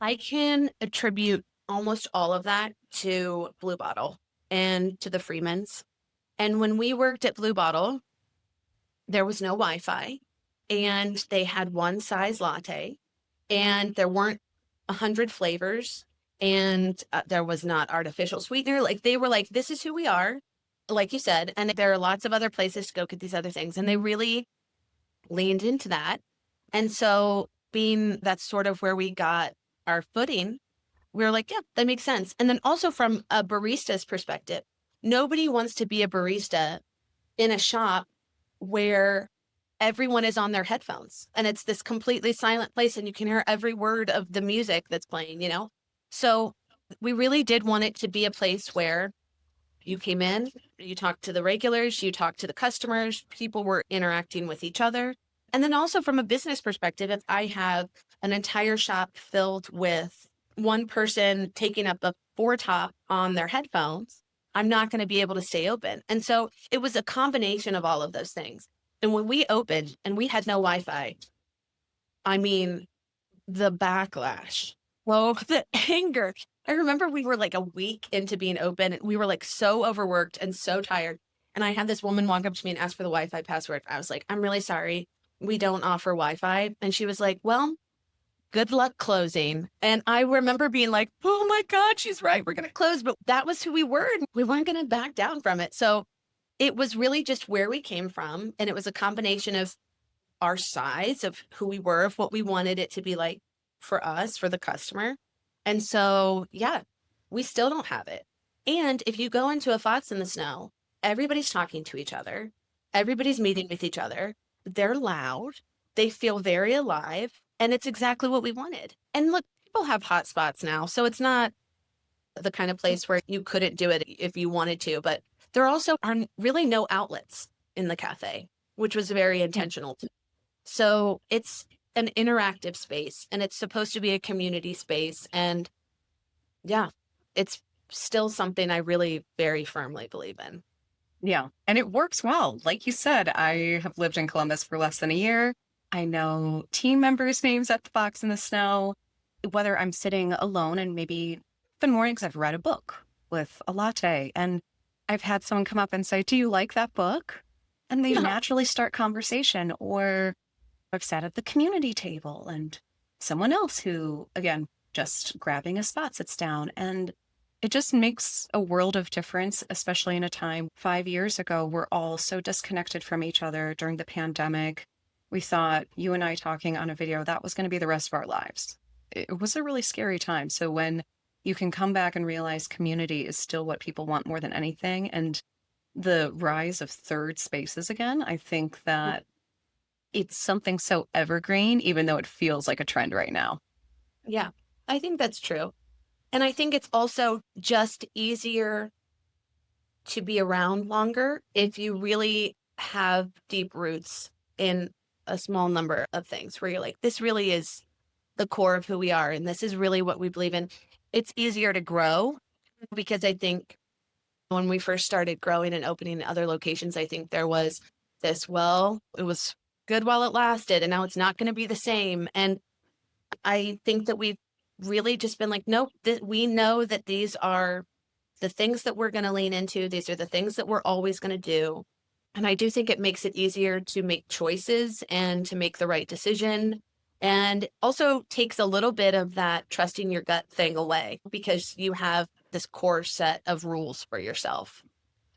I can attribute almost all of that to Blue Bottle and to the Freemans. And when we worked at Blue Bottle, there was no Wi-Fi and they had one size latte and there weren't 100 flavors and there was not artificial sweetener. Like they were like, this is who we are, like you said. And there are lots of other places to go get these other things. And they really leaned into that. And so being that's sort of where we got our footing, we were like, yeah, that makes sense. And then also from a barista's perspective, nobody wants to be a barista in a shop where everyone is on their headphones and it's this completely silent place and you can hear every word of the music that's playing, you know? So we really did want it to be a place where you came in, you talked to the regulars, you talked to the customers, people were interacting with each other. And then also from a business perspective, if I have an entire shop filled with one person taking up a foretop on their headphones, I'm not going to be able to stay open. And so it was a combination of all of those things. And when we opened and we had no Wi-Fi, I mean, the backlash, the anger. I remember we were like a week into being open. We were like so overworked and so tired. And I had this woman walk up to me and ask for the Wi-Fi password. I was like, I'm really sorry. We don't offer Wi-Fi. And she was like, well, good luck closing. And I remember being like, oh my God, she's right. We're going to close. But that was who we were. And we weren't going to back down from it. So it was really just where we came from. And it was a combination of our size, of who we were, of what we wanted it to be like for us, for the customer. And so, yeah, we still don't have it. And if you go into a Fox in the Snow, everybody's talking to each other. Everybody's meeting with each other. They're loud. They feel very alive. And it's exactly what we wanted. And look, people have hot spots now. So it's not the kind of place where you couldn't do it if you wanted to. But there also are really no outlets in the cafe, which was very intentional. So it's an interactive space and it's supposed to be a community space. And yeah, it's still something I really very firmly believe in. Yeah. And it works well. Like you said, I have lived in Columbus for less than a year. I know team members' names at the Fox in the Snow, whether I'm sitting alone and maybe been mornings I've read a book with a latte and I've had someone come up and say, do you like that book? And they naturally start conversation. Or I've sat at the community table and someone else who, again, just grabbing a spot sits down, and it just makes a world of difference, especially in a time 5 years ago, we're all so disconnected from each other during the pandemic. We thought you and I talking on a video, that was going to be the rest of our lives. It was a really scary time. So when you can come back and realize community is still what people want more than anything, and the rise of third spaces again, I think that it's something so evergreen, even though it feels like a trend right now. Yeah, I think that's true. And I think it's also just easier to be around longer if you really have deep roots in a small number of things where you're like, this really is the core of who we are. And this is really what we believe in. It's easier to grow because I think when we first started growing and opening other locations, I think there was this, well, it was good while it lasted and now it's not going to be the same. And I think that we've really just been like, nope, we know that these are the things that we're going to lean into. These are the things that we're always going to do. And I do think it makes it easier to make choices and to make the right decision. And also takes a little bit of that trusting your gut thing away because you have this core set of rules for yourself.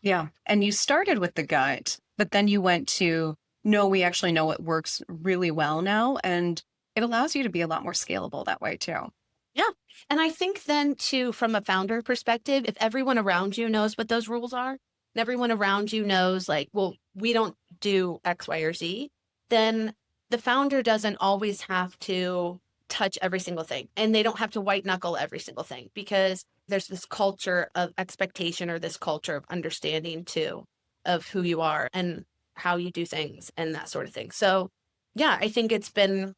Yeah. And you started with the gut, but then you went to, no, we actually know what works really well now. And it allows you to be a lot more scalable that way too. Yeah. And I think then too, from a founder perspective, if everyone around you knows what those rules are, and everyone around you knows like, well, we don't do X, Y, or Z, then the founder doesn't always have to touch every single thing. And they don't have to white knuckle every single thing because there's this culture of expectation or this culture of understanding too of who you are and how you do things and that sort of thing. So yeah, I think it's been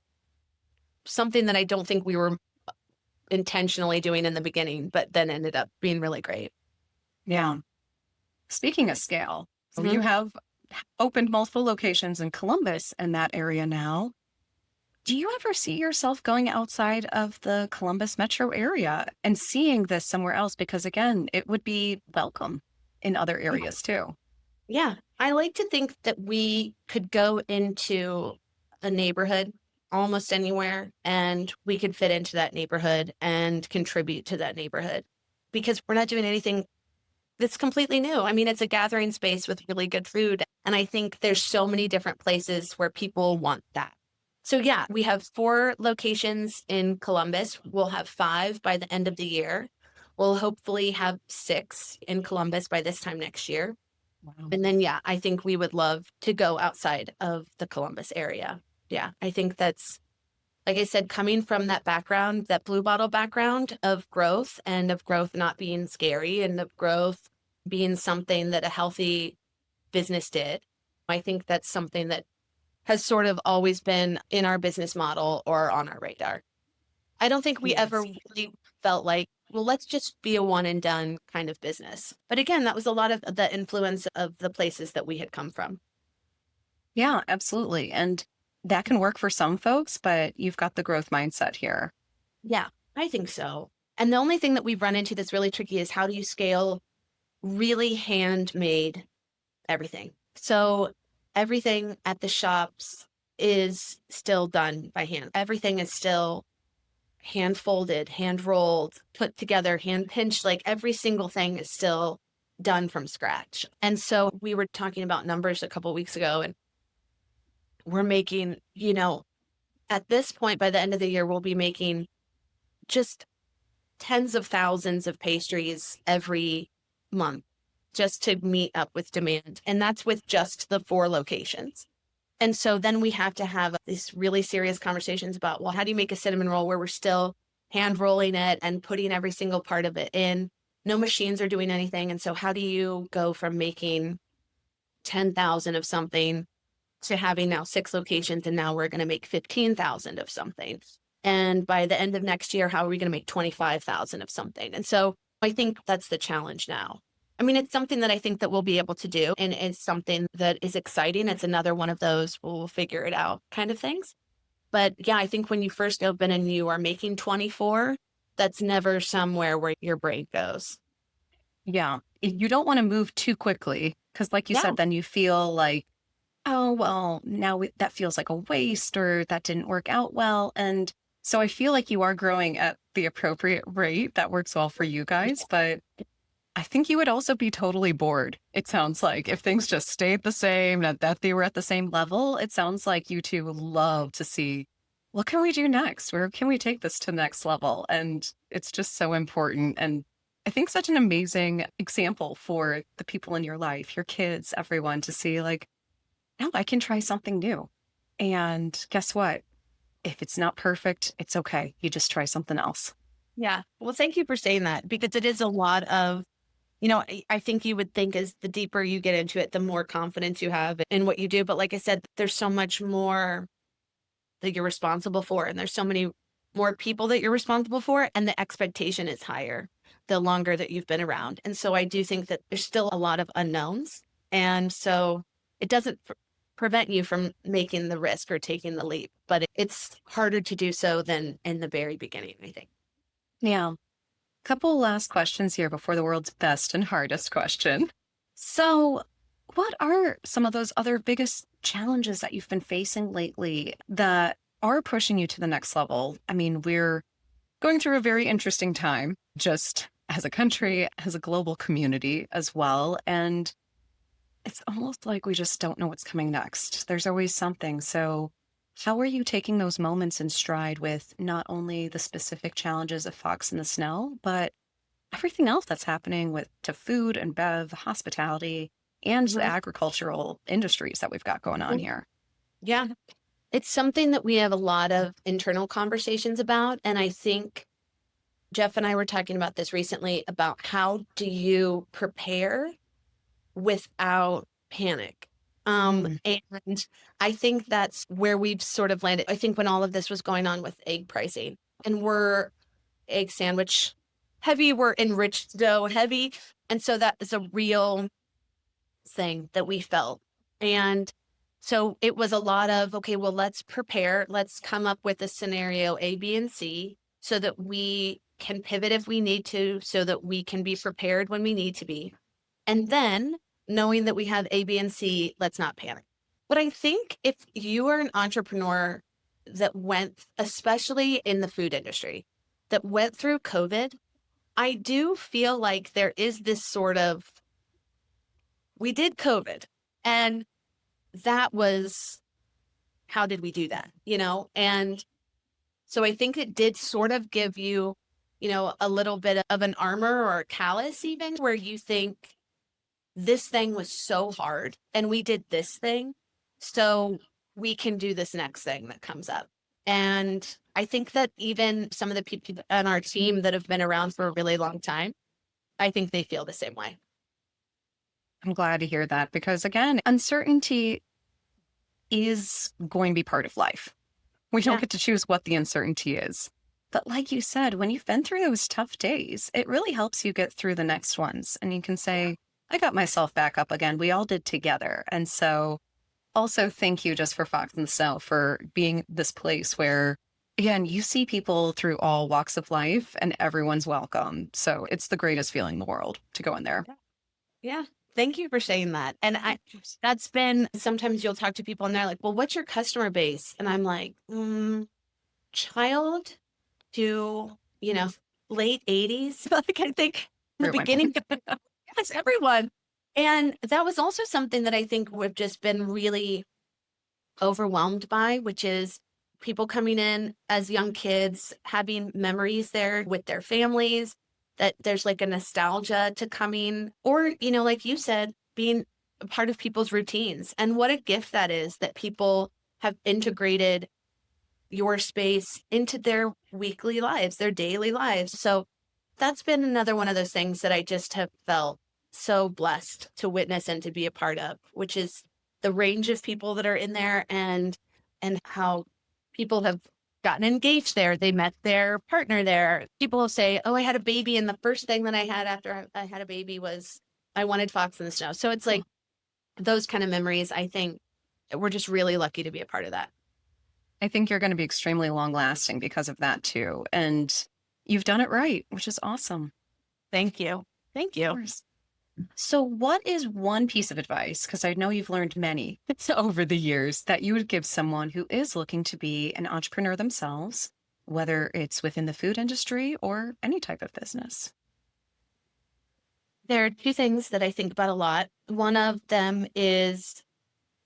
something that I don't think we were intentionally doing in the beginning, but then ended up being really great. Yeah. Speaking of scale, so Mhm. you have opened multiple locations in Columbus and that area now. Do you ever see yourself going outside of the Columbus metro area and seeing this somewhere else? Because again, it would be welcome in other areas too. Yeah, I like to think that we could go into a neighborhood almost anywhere and we could fit into that neighborhood and contribute to that neighborhood because we're not doing anything that's completely new. I mean, it's a gathering space with really good food. And I think there's so many different places where people want that. So yeah, we have 4 locations in Columbus. We'll have 5 by the end of the year. We'll hopefully have 6 in Columbus by this time next year. Wow. And then, yeah, I think we would love to go outside of the Columbus area. Yeah, I think that's, like I said, coming from that background, that Blue Bottle background of growth and of growth not being scary and of growth being something that a healthy business did. I think that's something that has sort of always been in our business model or on our radar. I don't think we ever Yes. really felt like, well, let's just be a one and done kind of business. But again, that was a lot of the influence of the places that we had come from. Yeah, absolutely. And that can work for some folks, but you've got the growth mindset here. Yeah, I think so. And the only thing that we've run into that's really tricky is how do you scale really handmade everything? So everything at the shops is still done by hand. Everything is still hand folded, hand rolled, put together, hand pinched, like every single thing is still done from scratch. And so we were talking about numbers a couple of weeks ago and we're making, at this point by the end of the year we'll be making just tens of thousands of pastries every month just to meet up with demand. And that's with just the 4 locations. And so then we have to have these really serious conversations about, well, how do you make a cinnamon roll where we're still hand rolling it and putting every single part of it in? No machines are doing anything. And so how do you go from making 10,000 of something to having now 6 locations and now we're going to make 15,000 of something? And by the end of next year, how are we going to make 25,000 of something? And so I think that's the challenge now. I mean, it's something that I think that we'll be able to do. And it's something that is exciting. It's another one of those we'll figure it out kind of things. But yeah, I think when you first open and you are making 24, that's never somewhere where your brain goes. Yeah. You don't want to move too quickly because, like you Yeah. said, then you feel like, oh, well, now that feels like a waste or that didn't work out well. And so I feel like you are growing at the appropriate rate that works well for you guys. But I think you would also be totally bored. It sounds like if things just stayed the same, that they were at the same level, it sounds like you two would love to see what can we do next? Where can we take this to the next level? And it's just so important. And I think such an amazing example for the people in your life, your kids, everyone to see like, no, I can try something new. And guess what? If it's not perfect, it's okay. You just try something else. Yeah. Well, thank you for saying that because it is a lot of, I think you would think as the deeper you get into it, the more confidence you have in what you do. But like I said, there's so much more that you're responsible for. And there's so many more people that you're responsible for. And the expectation is higher the longer that you've been around. And so I do think that there's still a lot of unknowns. And so it doesn't prevent you from making the risk or taking the leap, but it's harder to do so than in the very beginning, I think. Yeah. Couple last questions here before the world's best and hardest question. So, what are some of those other biggest challenges that you've been facing lately that are pushing you to the next level? I mean, we're going through a very interesting time, just as a country, as a global community as well. And it's almost like we just don't know what's coming next. There's always something. So, how are you taking those moments in stride with not only the specific challenges of Fox in the Snow, but everything else that's happening with to food and bev, hospitality, and the Mhm. agricultural industries that we've got going on here? Yeah. It's something that we have a lot of internal conversations about. And I think Jeff and I were talking about this recently about how do you prepare without panic? Mm. And I think that's where we've sort of landed. I think when all of this was going on with egg pricing, and we're egg sandwich heavy, we're enriched dough heavy. And so that is a real thing that we felt. And so it was a lot of, okay, well, let's prepare, let's come up with a scenario A, B, and C so that we can pivot if we need to, so that we can be prepared when we need to be. And then knowing that we have A, B, and C, let's not panic. But I think if you are an entrepreneur that went, especially in the food industry, that went through COVID, I do feel like there is this sort of, we did COVID, and that was, how did we do that? And so I think it did sort of give you, a little bit of an armor or a callus, even where you think this thing was so hard and we did this thing. So we can do this next thing that comes up. And I think that even some of the people on our team that have been around for a really long time, I think they feel the same way. I'm glad to hear that because, again, uncertainty is going to be part of life. We don't Yeah. get to choose what the uncertainty is. But like you said, when you've been through those tough days, it really helps you get through the next ones. And you can say, I got myself back up again. We all did together. And so also thank you just for Fox and the Snow for being this place where, again, you see people through all walks of life and everyone's welcome. So it's the greatest feeling in the world to go in there. Yeah. Thank you for saying that. And that's been, sometimes you'll talk to people and they're like, well, what's your customer base? And I'm like, child to, late 80s. Like I think in the Everyone. beginning, yes, everyone. And that was also something that I think we've just been really overwhelmed by, which is people coming in as young kids, having memories there with their families, that there's like a nostalgia to coming, or, like you said, being a part of people's routines. And what a gift that is that people have integrated your space into their weekly lives, their daily lives. So that's been another one of those things that I just have felt so blessed to witness and to be a part of, which is the range of people that are in there and how people have gotten engaged there. They met their partner there. People will say, oh, I had a baby. And the first thing that I had after I had a baby was I wanted Fox in the Snow. So it's like those kind of memories. I think we're just really lucky to be a part of that. I think you're going to be extremely long lasting because of that too. And you've done it right, which is awesome. Thank you. Thank Of you. course. So, what is one piece of advice, because I know you've learned many over the years, that you would give someone who is looking to be an entrepreneur themselves, whether it's within the food industry or any type of business? There are two things that I think about a lot. One of them is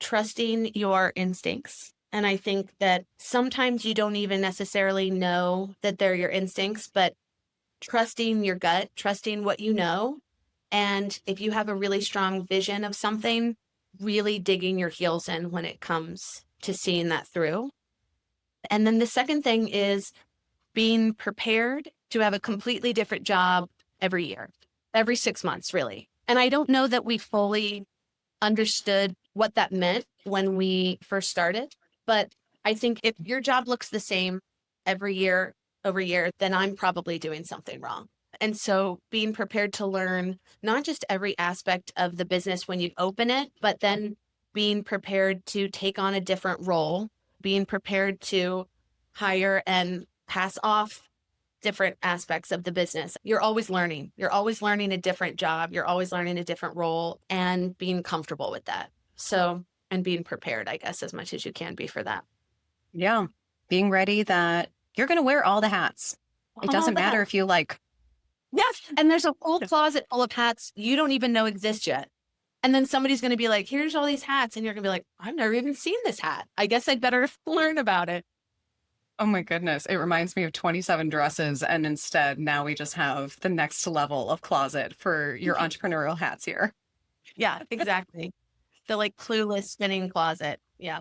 trusting your instincts. And I think that sometimes you don't even necessarily know that they're your instincts, but trusting your gut, trusting what you know. And if you have a really strong vision of something, really digging your heels in when it comes to seeing that through. And then the second thing is being prepared to have a completely different job every year, every 6 months, really. And I don't know that we fully understood what that meant when we first started, but I think if your job looks the same every year over year, then I'm probably doing something wrong. And so being prepared to learn not just every aspect of the business when you open it, but then being prepared to take on a different role, being prepared to hire and pass off different aspects of the business. You're always learning. You're always learning a different job. You're always learning a different role and being comfortable with that. So, and being prepared, I guess, as much as you can be for that. Yeah. Being ready that you're going to wear all the hats. It doesn't matter if you like. Yes. And there's a whole closet full of hats you don't even know exist yet. And then somebody's going to be like, here's all these hats. And you're going to be like, I've never even seen this hat. I guess I'd better learn about it. Oh my goodness. It reminds me of 27 dresses. And instead, now we just have the next level of closet for your entrepreneurial hats here. Yeah, exactly. The like clueless spinning closet. Yeah.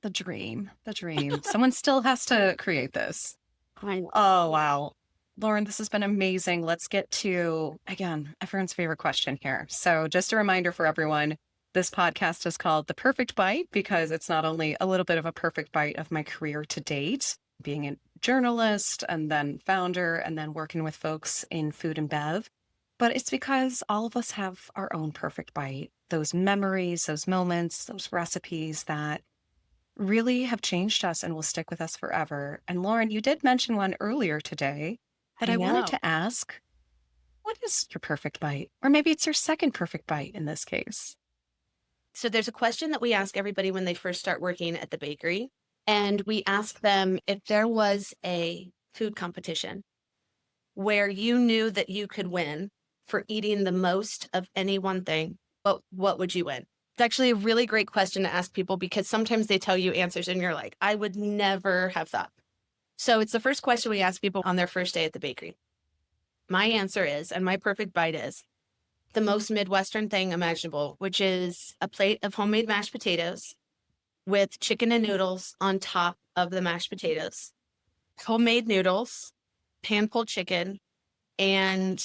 The dream. The dream. Someone still has to create this. I know. Oh, wow. Lauren, this has been amazing. Let's get to, again, everyone's favorite question here. So just a reminder for everyone, this podcast is called The Perfect Bite because it's not only a little bit of a perfect bite of my career to date, being a journalist and then founder and then working with folks in food and bev, but it's because all of us have our own perfect bite, those memories, those moments, those recipes that really have changed us and will stick with us forever. And Lauren, you did mention one earlier today, but I wanted to ask, what is your perfect bite? Or maybe it's your second perfect bite in this case. So there's a question that we ask everybody when they first start working at the bakery. And we ask them if there was a food competition where you knew that you could win for eating the most of any one thing, what would you win? It's actually a really great question to ask people because sometimes they tell you answers and you're like, I would never have thought. So it's the first question we ask people on their first day at the bakery. My answer is, and my perfect bite is, the most Midwestern thing imaginable, which is a plate of homemade mashed potatoes with chicken and noodles on top of the mashed potatoes, homemade noodles, pan-pulled chicken, and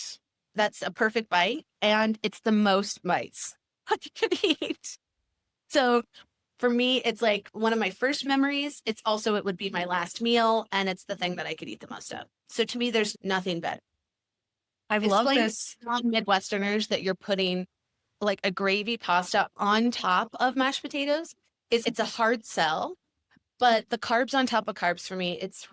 that's a perfect bite. And it's the most bites I could eat. So for me, it's like one of my first memories. It would be my last meal, and it's the thing that I could eat the most of. So to me, there's nothing better. I love this. Midwesterners that you're putting like a gravy pasta on top of mashed potatoes. It's a hard sell, but the carbs on top of carbs for me, it's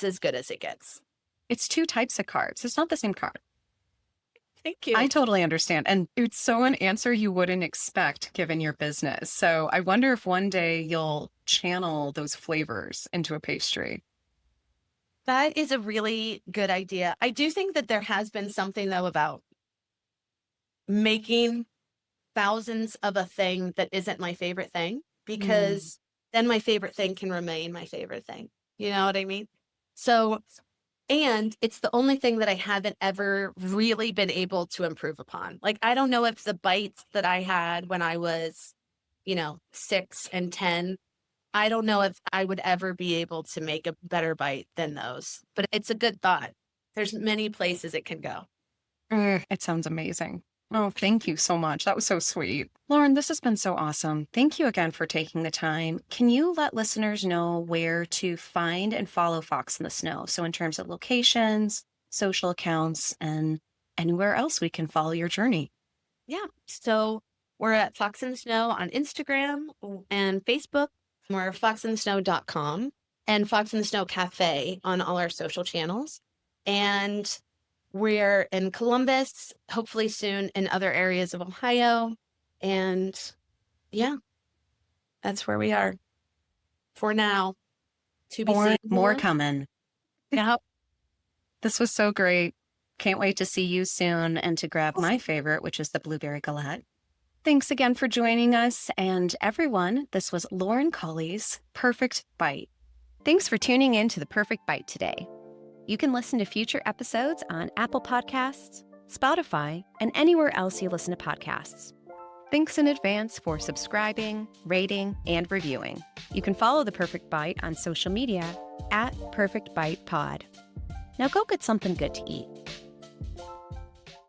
as good as it gets. It's two types of carbs. It's not the same carb. Thank you. I totally understand. And it's so an answer you wouldn't expect given your business. So I wonder if one day you'll channel those flavors into a pastry. That is a really good idea. I do think that there has been something, though, about making thousands of a thing that isn't my favorite thing, because then my favorite thing can remain my favorite thing. You know what I mean? So, and it's the only thing that I haven't ever really been able to improve upon. Like, I don't know if the bites that I had when I was, 6 and 10, I don't know if I would ever be able to make a better bite than those, but it's a good thought. There's many places it can go. It sounds amazing. Oh, thank you so much. That was so sweet. Lauren, this has been so awesome. Thank you again for taking the time. Can you let listeners know where to find and follow Fox in the Snow? So in terms of locations, social accounts, and anywhere else we can follow your journey. Yeah. So we're at Fox in the Snow on Instagram and Facebook. We're foxinthesnow.com and Fox in the Snow Café on all our social channels. And we're in Columbus, hopefully soon in other areas of Ohio. And yeah, that's where we are for now. To be seen. More coming. Yeah. This was so great. Can't wait to see you soon and to grab my favorite, which is the blueberry galette. Thanks again for joining us. And everyone, this was Lauren Culley's Perfect Bite. Thanks for tuning in to The Perfect Bite today. You can listen to future episodes on Apple Podcasts, Spotify, and anywhere else you listen to podcasts. Thanks in advance for subscribing, rating, and reviewing. You can follow The Perfect Bite on social media at Perfect Bite Pod. Now go get something good to eat.